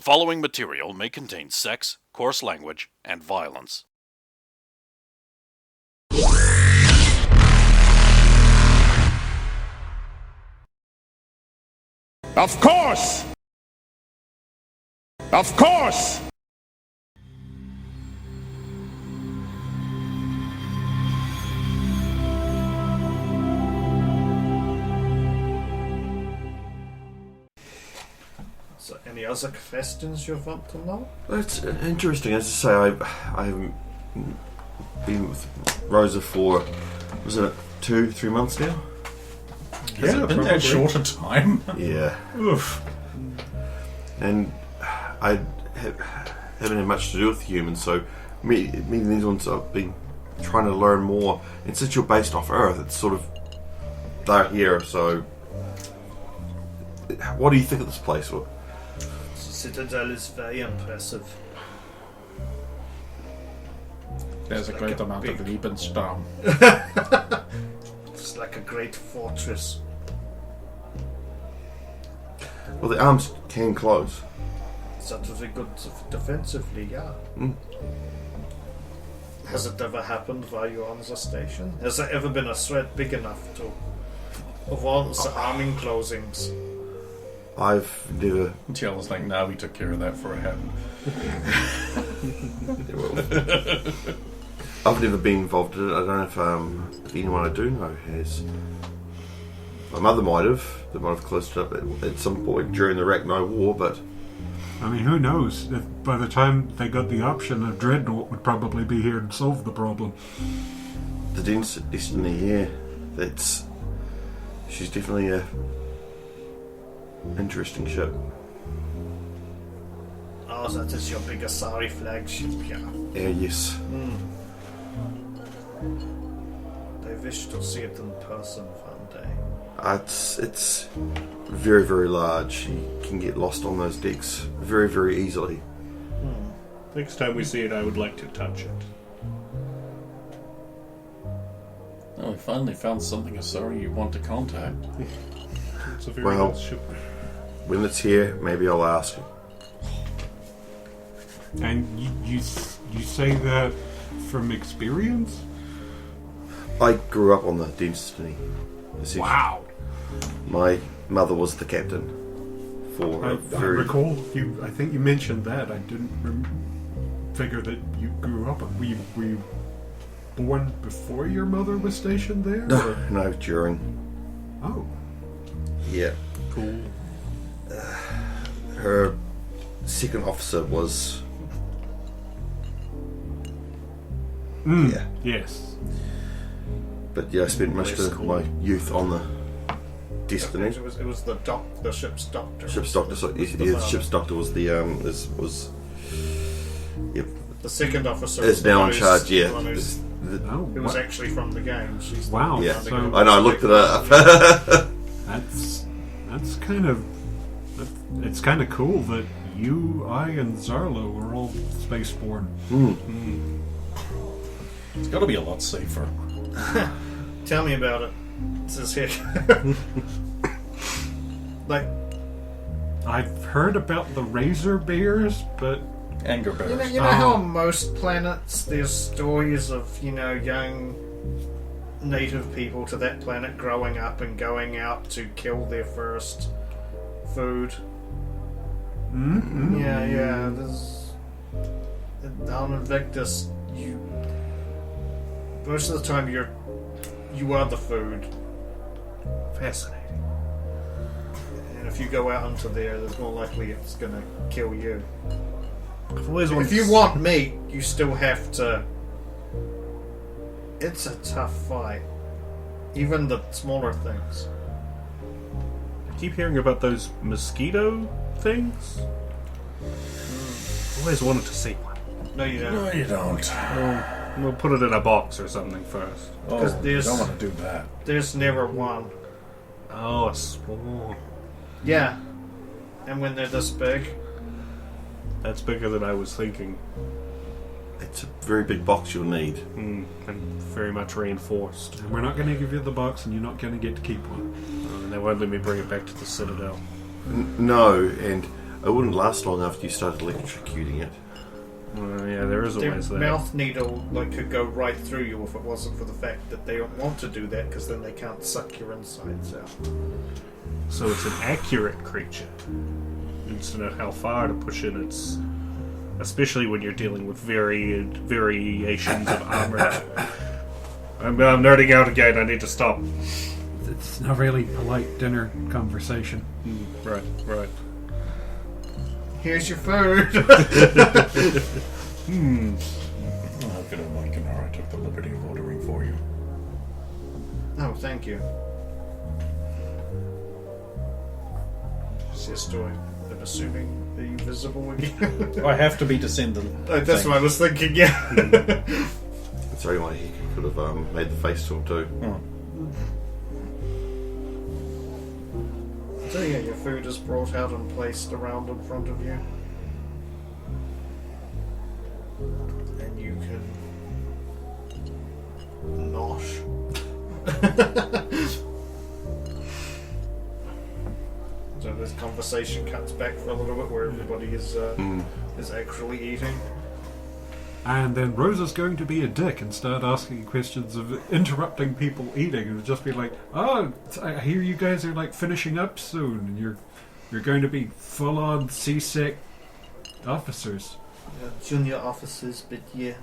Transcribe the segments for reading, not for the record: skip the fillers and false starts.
following material may contain sex, coarse language, and violence. Of course! Of course! So, any other questions you want to know? It's interesting. As I say, I haven't been with Rosa for, was it 2-3 months now? Has it been that short a time? Yeah. Oof. And I haven't had much to do with humans, so meeting these ones, I've been trying to learn more. And since you're based off Earth, it's sort of they're here. So, what do you think of this place? The citadel is very impressive. There's a like great a amount big- of Lebensraum. It's like a great fortress. Well, the arms can close. That would be good defensively, yeah. Has it ever happened while you're on the station? Has there ever been a threat big enough to avoid the arming closings? I've never. Tiel was like, nah, we took care of that for him. I've never been involved in it. I don't know if anyone I do know has. My mother might have. They might have closed it up at some point during the Arachno War, but I mean, who knows? If by the time they got the option, a dreadnought would probably be here and solve the problem. the Destiny, yeah, she's definitely a interesting ship. Oh, that is your big Asari flagship, yeah. Yeah, yes. I wish to see it in person one day. It's very, very large. You can get lost on those decks very, very easily. Next time we see it, I would like to touch it. Oh, we finally found something Asari you want to contact. It's a very Well- nice ship. When it's here, maybe I'll ask you. And you say that from experience? I grew up on the Destiny. essentially. Wow. My mother was the captain for I a very. recall you. I think you mentioned that. I didn't figure that you grew up. Were you born before your mother was stationed there? No, or- no, during. Oh. Yeah. Cool. Her second officer was. Yeah. Yes. But yeah, I spent most of my youth on the Destiny. It was the ship's doctor. Ship's doctor. So, yeah, the ship's doctor was the was. Yep. The second officer Is the now one in who's- charge. Yeah. the one who's- Oh. It was wa- actually from the game. She's Wow. Yeah. So I know. I looked it up. that's kind of. It's kind of cool that you, I, and Zarlo were all spaceborne. It's got to be a lot safer. Tell me about it. This is here. Like, I've heard about the razor bears, but Anger bears. you know how on most planets there's stories of, young native people to that planet growing up and going out to kill their first food. Yeah. There's down in Victus, most of the time you are the food. Fascinating. And if you go out into there's more likely it's gonna kill you. I've always wanted If you to want meat, you still have to. It's a tough fight. Even the smaller things. I keep hearing about those mosquito things. Always wanted to see one. No, you don't. No, you don't. We'll put it in a box or something first. Oh, Because you there's- don't want to do that. There's never one. Oh, a small. Yeah. And when they're this big, That's bigger than I was thinking. It's a very big box you'll need. And very much reinforced. and we're not going to give you the box, and you're not going to get to keep one. And they won't let me bring it back to the Citadel. No, and it wouldn't last long after you started electrocuting it. Yeah, there is Their always that. mouth needle could go right through you if it wasn't for the fact that they don't want to do that because then they can't suck your insides out. So it's an accurate creature. You need to know how far to push in its... Especially when you're dealing with variations of armor. I'm nerding out again, I need to stop. It's not really polite dinner conversation. Right. Here's your food. How good of Mike and I took the liberty of ordering for you. Oh, thank you. Just doing. I'm assuming, are you visible again? I have to be descendant. That's what I was thinking. Yeah. That's the only way he could have made the face to him too. So yeah, your food is brought out and placed around in front of you. And you can... nosh. So this conversation cuts back for a little bit where everybody is actually eating. And then Rosa's going to be a dick and start asking questions of interrupting people eating, and just be like, "Oh, I hear you guys are like finishing up soon, and you're going to be full-on CSEC officers." Junior officers, but yeah,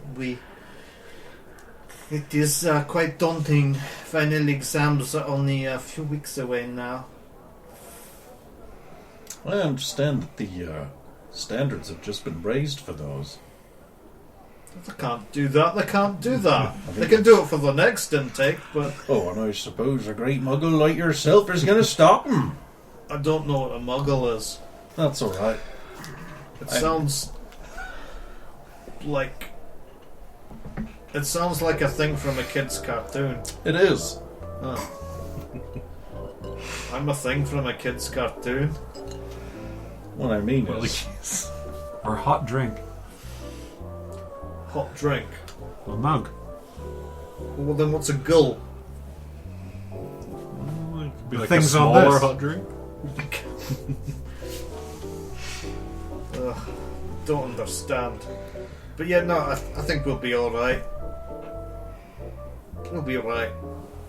it is quite daunting. Final exams are only a few weeks away now. I understand that the standards have just been raised for those. They can't do that. They can't do that. They can do it for the next intake, but Oh, and I suppose a great muggle like yourself is going to stop them. I don't know what a muggle is. That's alright. It sounds like a thing from a kid's cartoon. It is. Huh. I'm a thing from a kid's cartoon. What I mean Well, is... Or hot drink. Hot drink. A mug. Well, then what's a gull? It could be The like things a on smaller this. hot drink. Ugh, don't understand. But yeah, no, I think we'll be alright. We'll be alright.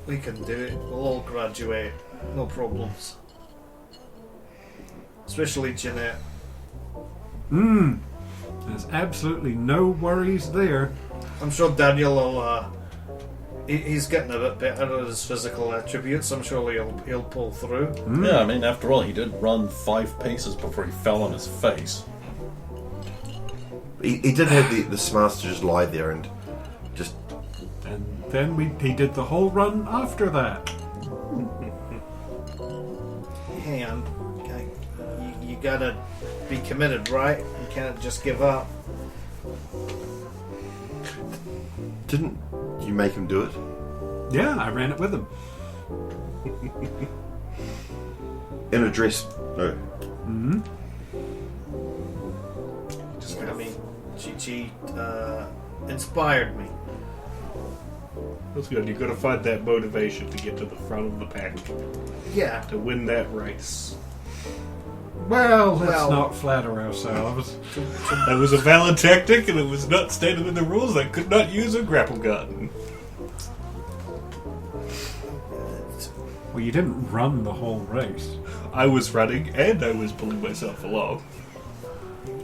We can do it. We'll all graduate. No problems. Especially Jeanette. There's absolutely no worries there. I'm sure Daniel will. He's getting a bit better at his physical attributes. I'm sure he'll pull through. Yeah, I mean, after all, he did run 5 paces before he fell on his face. He did have the smarts to just lie there and just... And then he did the whole run after that. Hey, you gotta be committed, right? You can't just give up. Didn't you make him do it? Yeah, I ran it with him. In a dress? No. I mean, she inspired me. That's good. You've got to find that motivation to get to the front of the pack. Yeah. To win that race. Well, let's not flatter ourselves. That was a valid tactic, and it was not stated in the rules. I could not use a grapple gun. Well, you didn't run the whole race. I was running, and I was pulling myself along.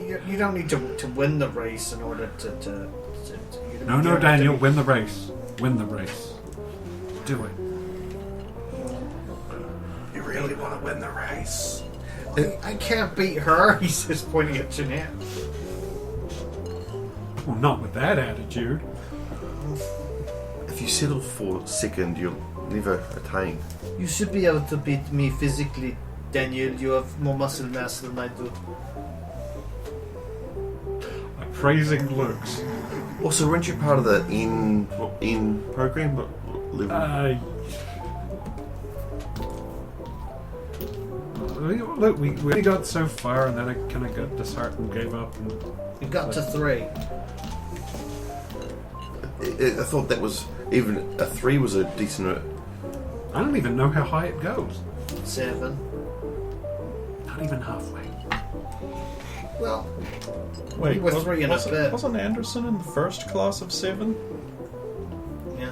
You don't need to win the race in order to you No, don't Daniel, have to win the race. Win the race. Do it. You really want to win the race? I can't beat her. He's just pointing at Jeanette. Well, not with that attitude. If you settle for second, you'll never attain. You should be able to beat me physically, Daniel. You have more muscle mass than I do. Praising looks. Also, weren't you part of the N program? What level? Look, we got so far, and then I kind of got disheartened, gave up. And You got to 3. I thought that was even a 3 was a decent. I don't even know how high it goes. 7. Not even halfway. Well, Wait, we were 3 in a bit. Wasn't Anderson in the first class of 7? Yeah,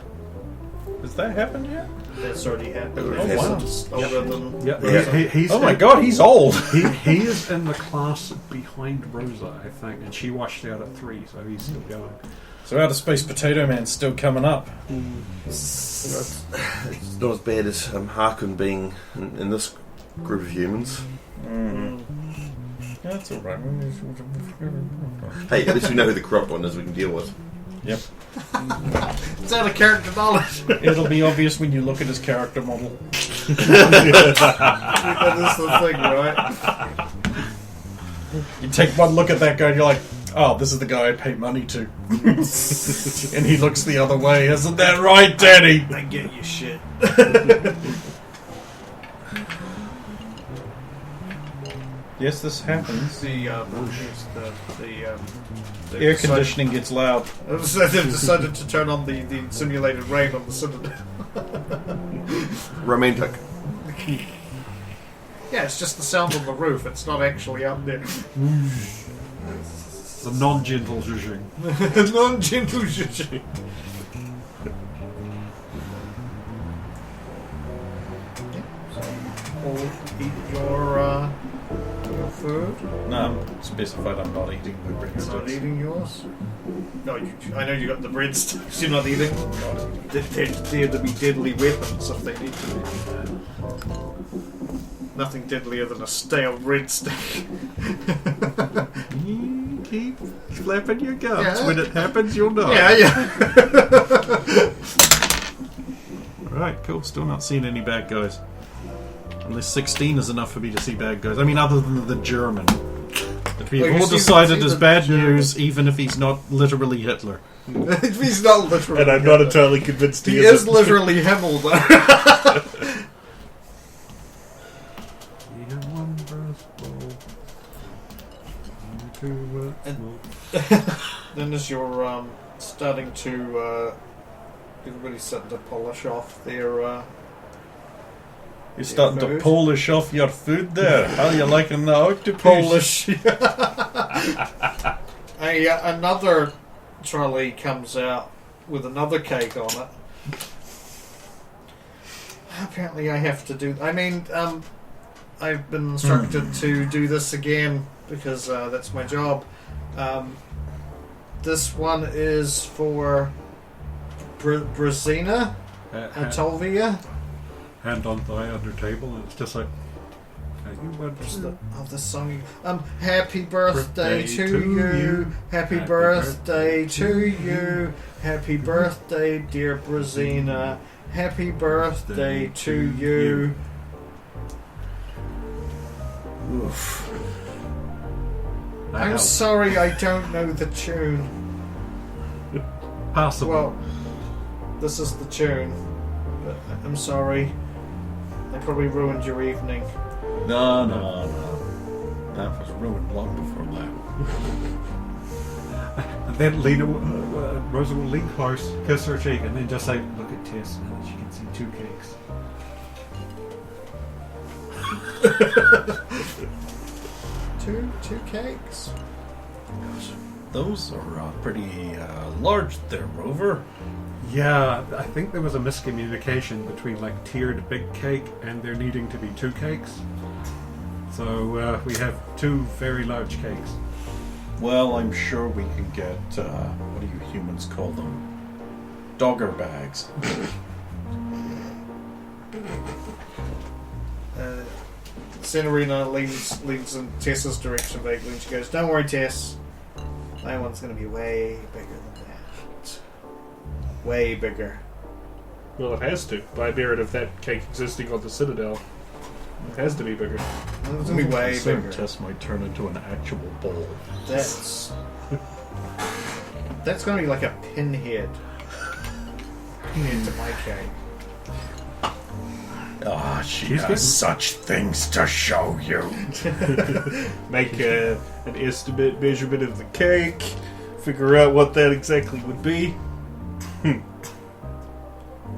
Has that happened yet? that's already happened. Oh, He's wow. just older than. Yeah, Yeah. he's Oh my god, he's old! he is in the class behind Rosa, I think, and she washed out at 3, so he's still going. So Outer Space Potato Man's still coming up. It's not as bad as Harkon being in this group of humans. That's alright. Hey, at least we know who the corrupt one is we can deal with. Yep. It's out of character knowledge. It'll be obvious when you look at his character model. That is the thing, right? You take one look at that guy and you're like, oh, this is the guy I pay money to. And he looks the other way. Isn't that right, Daddy? I get you shit. Yes, this happens. The Air conditioning gets loud. They've decided to turn on the simulated rain on the Citadel. Romantic. Yeah, it's just the sound on the roof. It's not actually up there. The non-gentle zhuzhing. Non-gentle zhuzhing. All eat your food. No, I'm specified I'm not eating the You're not breadsticks. eating yours. No, I know you got the breadsticks. You're not eating. They're there to be deadly weapons if they need to be. Nothing deadlier than a stale breadstick. Keep flapping your gums. Yeah. When it happens, you'll know. Yeah. Alright, cool. Still not seeing any bad guys. Unless 16 is enough for me to see bad guys. I mean, other than the German. If we've Well, you all see- decided see it's the bad German. news, even if he's not literally Hitler. He's not literally. And I'm not entirely convinced He he is isn't. literally Himmel, though. We have one brass bowl. Two Then as you're starting to, everybody's starting to polish off their You're starting to food. polish off your food there. How you liking the octopus? polish. Another trolley comes out with another cake on it. Apparently, I have to do. I mean, I've been instructed to do this again because that's my job. This one is for Brazina Antovia. hand on thigh under table, and it's just like, you went Just through. the song. Happy birthday Birthday to to you. you. Happy Happy birthday to you. Happy birthday, dear Brazina. Happy birthday to you. Oof. I'm sorry, I don't know the tune. Possible. Well, this is the tune, but I'm sorry. I probably ruined your evening. No. That was ruined long before that. And then Lena, Rosa will lean close, kiss her cheek, and then just say, look at Tess, and then she can see 2 cakes. Two cakes. Those are pretty large there, Rover. Yeah, I think there was a miscommunication between like tiered big cake and there needing to be 2 cakes. So we have 2 very large cakes. Well, I'm sure we can get, what do you humans call them? Dogger bags. Senorina leans in Tess's direction vaguely and she goes, "Don't worry, Tess. My one's going to be way bigger than that. Way bigger." Well, it has to, by merit of that cake existing on the Citadel. It has to be bigger. It's going to be way Some bigger. test might turn into an actual bowl. That's going to be like a pinhead. Pinhead to my cake. Ah, she She's has good. such things to show you. Make an estimate measurement of the cake, figure out what that exactly would be.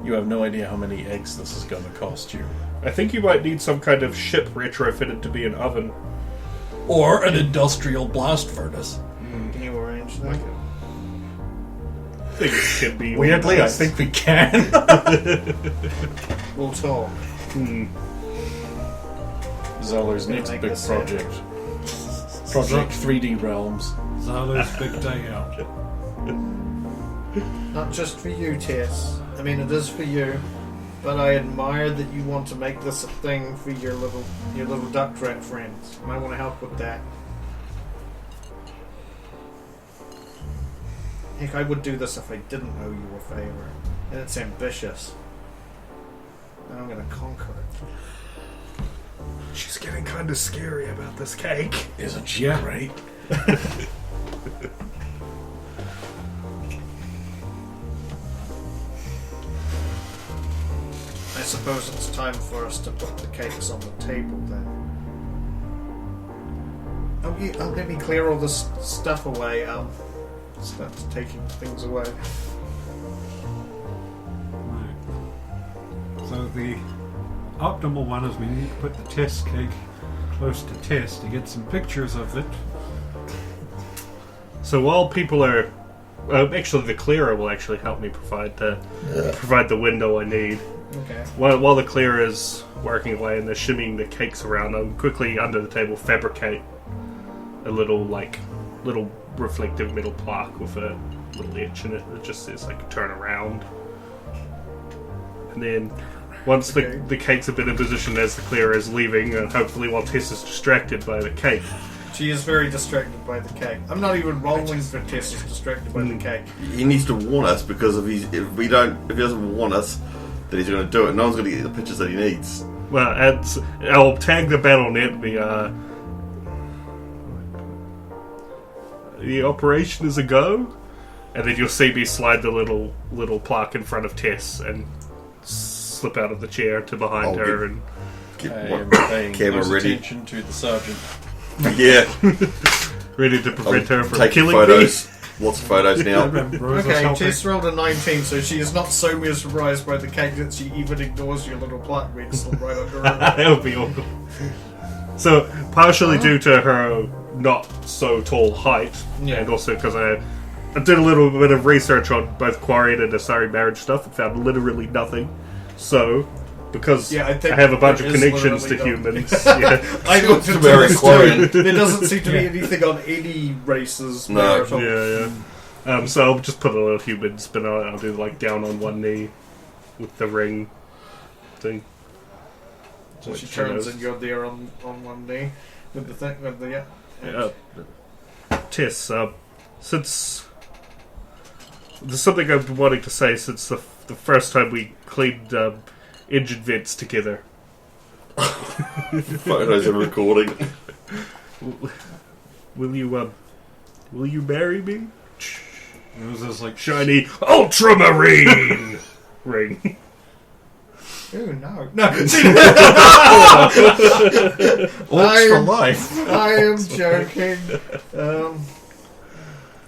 You have no idea how many eggs this is going to cost you. I think you might need some kind of ship retrofitted to be an oven. Or an industrial blast furnace. Can you arrange that? I think it should be. Weirdly, I organized. think we can. We'll talk. Zellers needs a Make big this project. Project 3D Realms. Zalo's big day out. Not just for you, Tess. I mean, it is for you, but I admire that you want to make this a thing for your little duck rat friends, and I want to help with that. Heck, I would do this if I didn't owe you a favor, and it's ambitious. And I'm gonna conquer it. She's getting kind of scary about this cake. Isn't she great? I suppose it's time for us to put the cakes on the table then. Let me clear all this stuff away. Start taking things away. Right. So the optimal one is we need to put the test cake close to Tess to get some pictures of it. So while people are, actually, the clearer will actually help me provide the window I need. Okay. While the clearer is working away and they're shimmying the cakes around, I'll quickly under the table fabricate a little reflective metal plaque with a little etch in it that just says like turn around. And then once the cakes have been in position as the clearer is leaving, and hopefully while Tess is distracted by the cake. She is very distracted by the cake. I'm not even rolling for Tess is distracted by the cake. He needs to warn us because if he doesn't warn us that he's going to do it, no one's going to get the pictures that he needs. Well, I'll tag the BattleNet. The operation is a go, and then you'll see me slide the little plaque in front of Tess and slip out of the chair to behind her and Get I one am paying camera close ready. attention to the sergeant. Yeah, ready to prevent her from take killing photos. Lots of photos now. Rosa's Okay, helping. Tess rolled a 19, so she is not so mesmerised by the cake that she even ignores your little plaque being slid right under her. That would be awful. So, partially due to her not so tall height, Yeah. and also because I did a little bit of research on both Quarried and Asari marriage stuff and found literally nothing. So, because Yeah, I I think have a bunch of there is connections to literally humans, yeah. I looked into Very this quiet. too. There doesn't seem to be anything on any races No. there at all. Yeah. So I'll just put a little human spin on it. I'll do like down on one knee with the ring thing. So she Which, turns you know, and you're there on one knee with the thing with the Tess, since there's something I've been wanting to say since the first time we cleaned engine vents together. Photos and recording. Will you marry me? Rosa's like, Shiny ultramarine ring. Ooh, no. No. Orcs for life. I am joking.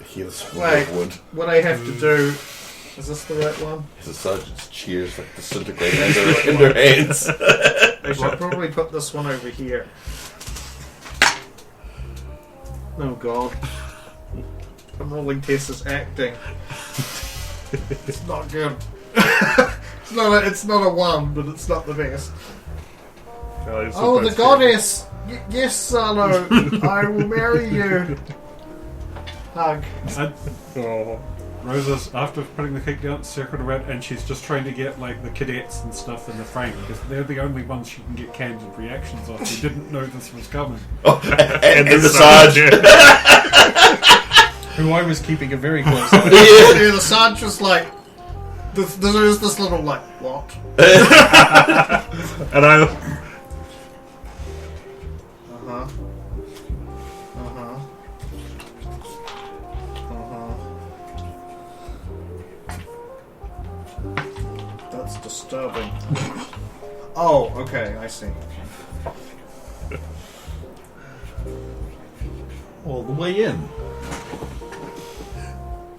Hear the smell Wait. of wood. What I have to do... Is this the right one? The sergeant's cheers like disintegrate in their hands. I should probably put this one over here. Oh god. I'm rolling Tessa's acting. It's not good. It's not a 1, but it's not the best. Oh, the goddess! Yes, Salo! I will marry you! Hug. Oh. Rosa's, after putting the cake down, circled around, and she's just trying to get like the cadets and stuff in the frame because they're the only ones she can get candid reactions off. Who didn't know this was coming. and the sergeant. Who I was keeping a very close eye on. Yeah, the Sarge was like... There's this little like, what? And I... Uh-huh. Uh-huh. Uh-huh. That's disturbing. Oh, okay, I see. All the way in.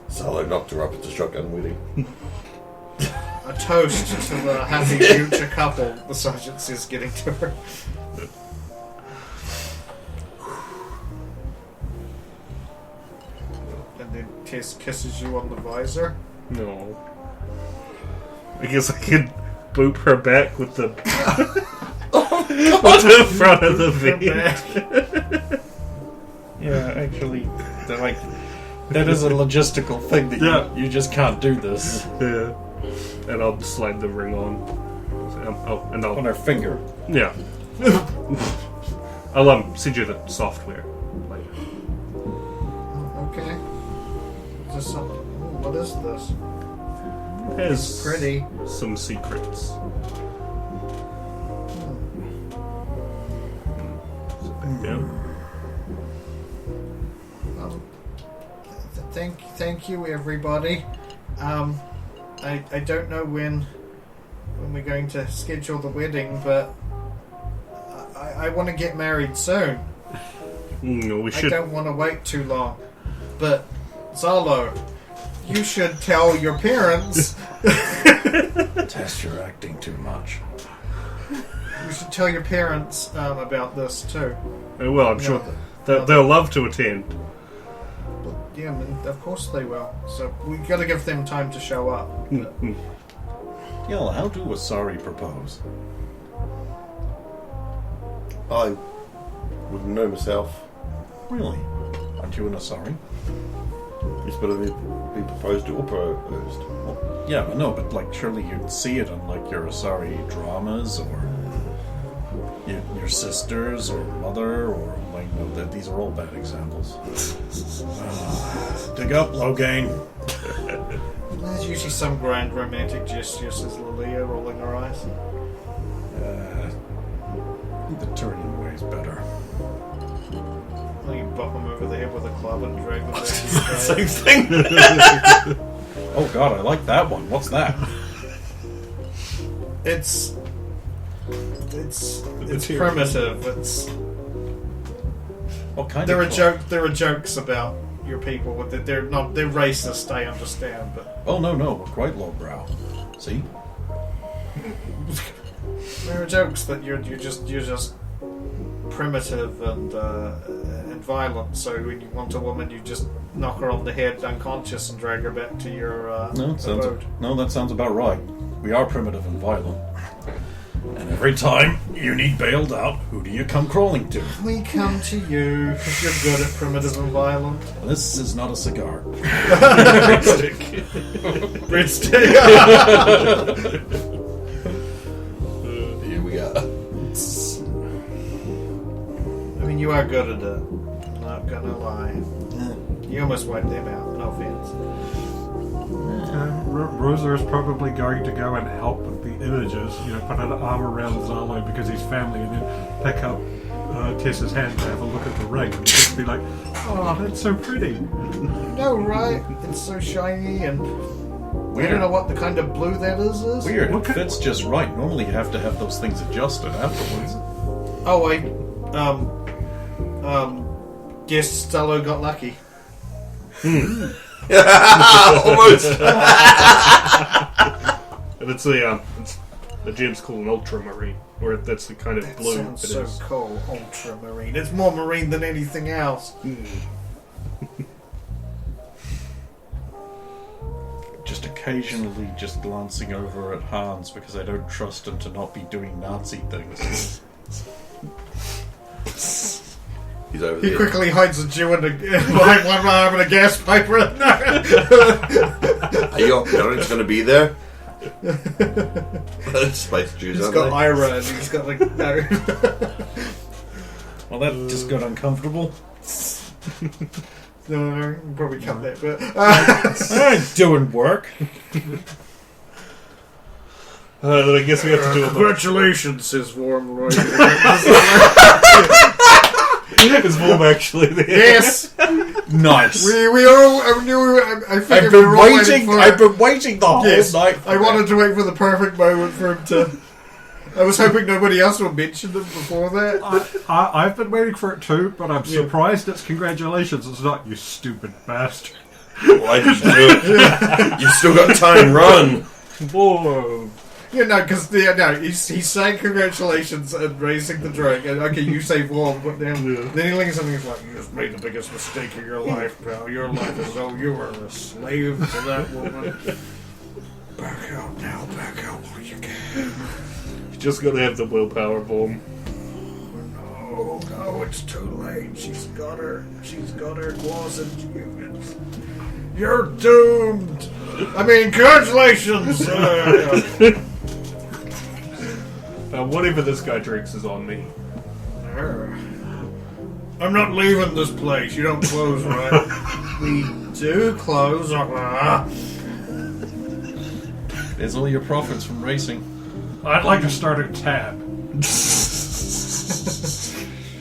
Salo knocked her up at the shotgun wedding. A toast to the happy future couple, the sergeant says, getting to her. then Tess kisses you on the visor. No. I guess I could boop her back with the with the front of the vent. Yeah, actually, that is a logistical thing that you just can't do this. Yeah. And I'll slide the ring on. And I'll On her finger. yeah. I'll send you the software later. Okay. Is this something? Ooh, what is this? It has Pretty. some secrets. Sit back down. Thank you, everybody. I don't know when we're going to schedule the wedding, but I want to get married soon. No, we I should. don't want to wait too long. But Zalo, you should tell your parents. Tess, you're acting too much. You should tell your parents about this too. Well, I'm sure they'll love to attend. Yeah, I mean, of course they will. So we got to give them time to show up. But Yell, how do Asari propose? I wouldn't know myself. Really? Aren't you an Asari? It's better than be proposed or proposed. Well, Yeah, but no, but like surely you'd see it on like your Asari dramas or your sisters or mother or like no, these are all bad examples. Dig up, Logain. there's usually some grand romantic gesture, says Lilia, rolling her eyes. I think the Turian way is better. Well, you bop them over the head with a club and drag them back to your Same bed. thing. Oh god, I like that one. What's that? It's primitive. It's What kind there of are club? there are jokes about your people, but they're racist. I understand, but Oh no, we're quite lowbrow. See? there are jokes that you're just primitive and violent. So when you want a woman, you just knock her on the head unconscious and drag her back to your abode. That sounds about right. We are primitive and violent. And every time you need bailed out, who do you come crawling to? We come to you because you're good at primitive and violent. This is not a cigar. Breadstick. here we are. I mean, you are good at it. I'm not gonna lie. You almost wiped them out. No offense. Rosa is probably going to go and help with the images, put an arm around Zalo because he's family, and then pick up Tessa's hand to have a look at the ring and just be like, oh, that's so pretty. No, right? It's so shiny, and we Weird. don't know what the kind of blue that is. Weird. What It kind- fits just right. Normally you have to have those things adjusted afterwards. Oh, I guess Stella got lucky. Almost. And it's the gem's called an ultramarine, or that's the kind of That blue sounds it so is. cool. Ultramarine. It's more marine than anything else. Just occasionally just glancing over at Hans because I don't trust him to not be doing Nazi things. He's over He there. quickly hides a Jew behind one arm and a gas pipe. Are your parents going to be there? Space Jews, He's aren't got they? Ira and he's got like no. Well, that just got uncomfortable. No, you can probably cut that bit. I'm doing work. Then I guess we have to do it. Congratulations, says Warmroyd. Is Vorm actually there? Yes, Nice. we all. I knew. I figured I've we been were all waiting waiting. for I've it. been waiting the whole Yes, night. For I wanted to wait for the perfect moment for him to. I was hoping nobody else would mention it before that. I've been waiting for it too, but I'm surprised it's congratulations. It's not, you stupid bastard. Why did you do it? You've still got time. Run. Whoa. Yeah, no, because he's saying congratulations and raising the drink, and okay, you say warm, but then he leans and he's like, "You just made the biggest mistake of your life, pal. Your life is though you were a slave to that woman. Back out now, back out while you can." You just gotta have the willpower bomb. No, it's too late. She's got her claws into you. You're doomed. I mean, congratulations. Whatever this guy drinks is on me. I'm not leaving this place. You don't close, right? We do close. There's all your profits from racing. I'd like to start a tab.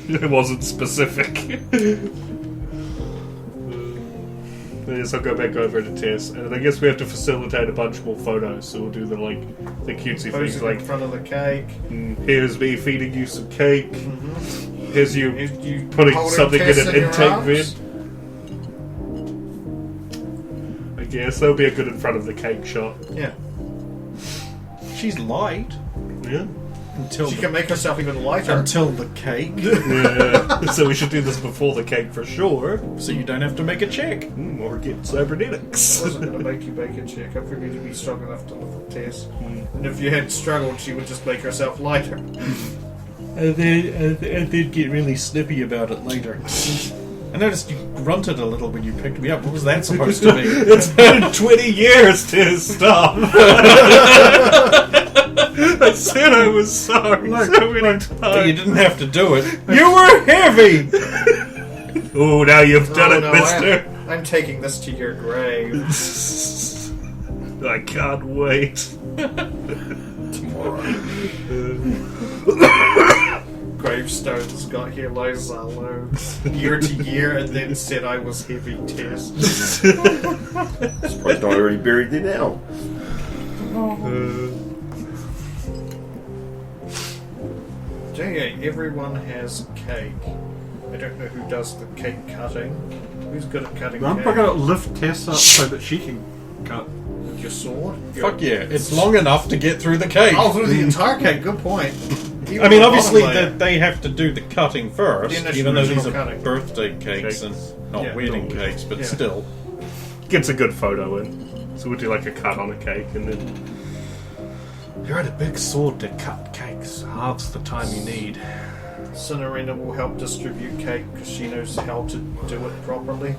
It wasn't specific. Yes, I'll go back over to Tess, and I guess we have to facilitate a bunch more photos. So we'll do the cutesy things Posing like in front of the cake. Here's me feeding you some cake. Mm-hmm. Here's you You putting holding something Tess in an your intake arms? bin. I guess that'll be a good in front of the cake shot. Yeah. She's light Yeah. until She the, can make herself even lighter. until the cake, Yeah. So we should do this before the cake for sure. so you don't have to make a check. Or get I cybernetics. wasn't going to make you bake a chick. I figured you'd be strong enough to lift the test. And if you had struggled, she would just make herself lighter. And then get really snippy about it later. I noticed you grunted a little when you picked me up. What was that supposed to be? It's been 20 years to stop. I said I was sorry so many times. But you didn't have to do it. You were heavy! Oh, now you've done Oh, it, no, mister. I'm taking this to your grave. I can't wait. Tomorrow. Gravestones got here lies alone year to year and then said I was heavy test. Surprised not already buried there now. Everyone has cake. I don't know who does the cake cutting. Who's good at cutting I'm cake? going to lift Tess up so that she can cut. With your sword? Fuck yeah, it's long enough to get through the cake. Oh, through the entire cake. Good point. I mean, obviously they have to do the cutting first, The initial even though these original are cutting. birthday cakes Cakes. and not Yeah, wedding no, cakes, but yeah. still. Gets a good photo in. So we'll do like a cut on a cake and then. You had a big sword to cut cakes. Halves the time you need. Cinerina will help distribute cake because she knows how to do it properly.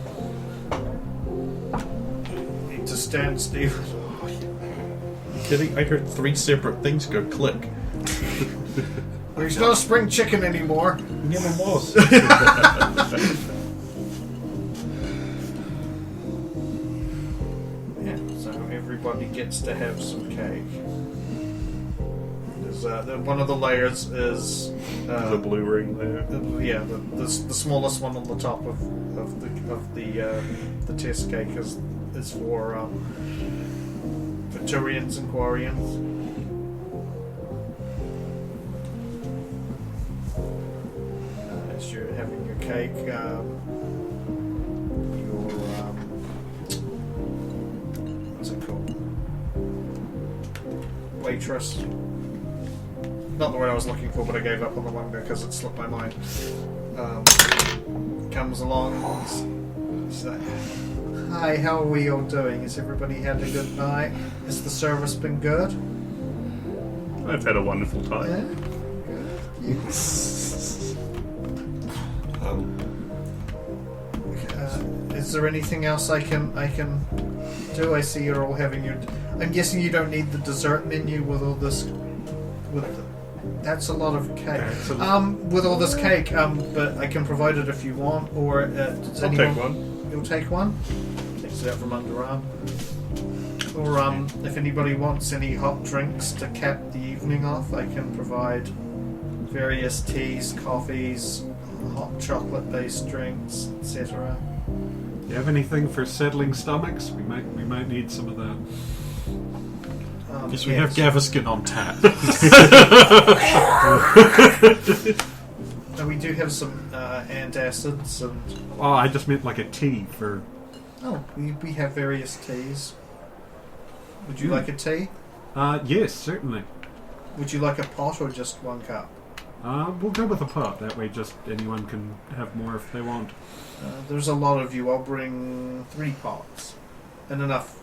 Need to stand, Steve. Kidding? I heard 3 separate things go click. He's not a spring chicken anymore. Never was. Yeah, so everybody gets to have some cake. There's, one of the layers is The blue ring there. the smallest one on the top of the test cake is for Turians and Quarians. As you're having your cake, what's it called? Waitress. Not the word I was looking for, but I gave up on the one because it slipped my mind. Comes along and says, "Hi, how are we all doing? Has everybody had a good night? Has the service been good? I've had a wonderful time. Yeah? Good. Is there anything else I can do? I see you're all having your. I'm guessing you don't need the dessert menu with all this. That's a lot of cake. With all this cake, but I can provide it if you want. Or does I'll anyone? take one. You'll take one. Takes it out from underarm. Or if anybody wants any hot drinks to cap the evening off, I can provide various teas, coffees, hot chocolate-based drinks, etc. You have anything for settling stomachs? We might need some of that. Yes, we have Gaviscon on tap. And we do have some antacids and... Oh, I just meant like a tea for. Oh, we have various teas. Would you like a tea? Yes, certainly. Would you like a pot or just 1 cup? We'll go with a pot. That way, just anyone can have more if they want. There's a lot of you. I'll bring 3 pots. And enough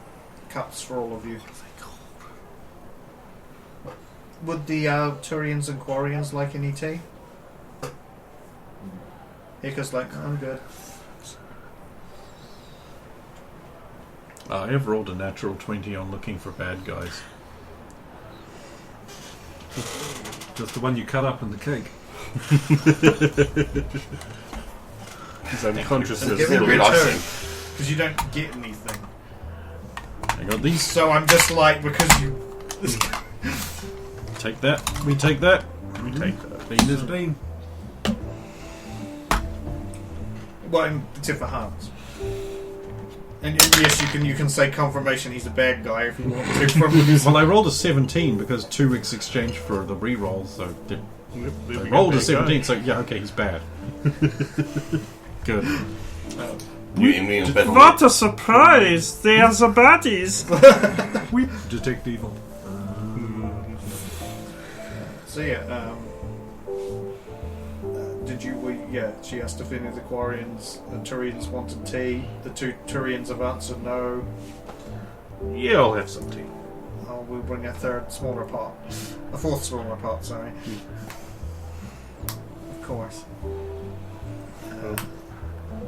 cups for all of you. Would the Turians and Quarians like any tea? Hika's like, I'm good. I have rolled a natural 20 on looking for bad guys. Just the one you cut up in the cake. He's unconscious. Give as me a little. return. Because you don't get anything. I got these. So I'm just like, because you... Take that. We take that. We take that. Bean is bean. Well, except for Hans. And yes, you can say confirmation he's a bad guy if you want to. From Well, I rolled a 17 because 2x exchanged for the reroll, so I rolled a 17, so yeah, okay, he's bad. Good. You mean a bit What a surprise! They are the baddies! We detect evil. So yeah, did you? She asked if any of the Quarians and Turians wanted tea. The 2 Turians have answered no. Yeah, I'll have some tea. We'll bring a 3rd smaller pot, a 4th smaller pot. Sorry. Of course.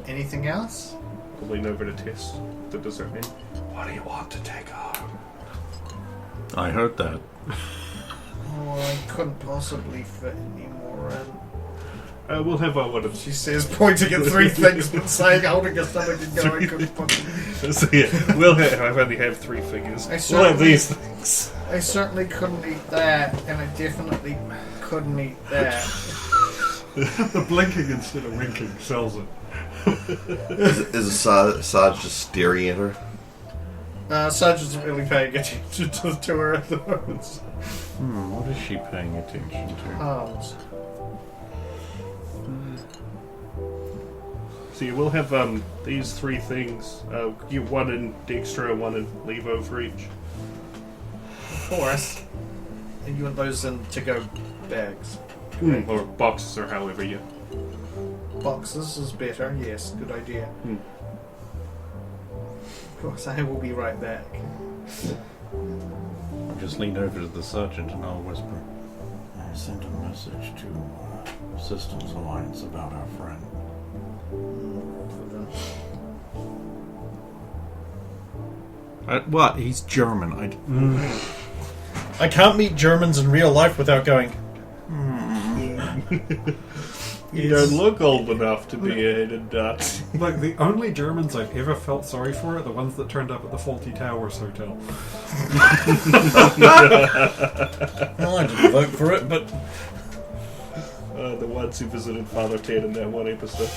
Anything else? Probably over to test the dessert menu. What do you want to take home? I heard that. Oh, I couldn't possibly fit any more in. We'll have one of She says, pointing at 3 things, but saying, holding her stomach and going, couldn't possibly. So yeah, we'll have. I only have 3 figures. I We'll have certainly- these things. I certainly couldn't eat that, and I definitely couldn't eat that. The blinking instead of winking sells it. Is Sarge just staring at her? Sarge isn't really paying attention to her at the moment. What is she paying attention to? Hans. So yeah, we'll have these 3 things. You 1 in Dextra, 1 in Levo for each. Of course. And you want those in to-go bags. Or boxes, or however you. Boxes is better, yes, good idea. Of course, I will be right back. I'll just lean over to the sergeant and I'll whisper. I sent a message to Systems Alliance about our friend. What? He's German. I can't meet Germans in real life without going. You don't look old enough to be in Dutch. Like, the only Germans I've ever felt sorry for are the ones that turned up at the Faulty Towers Hotel. Well, I didn't vote for it, but The ones who visited Father Ted in that one episode.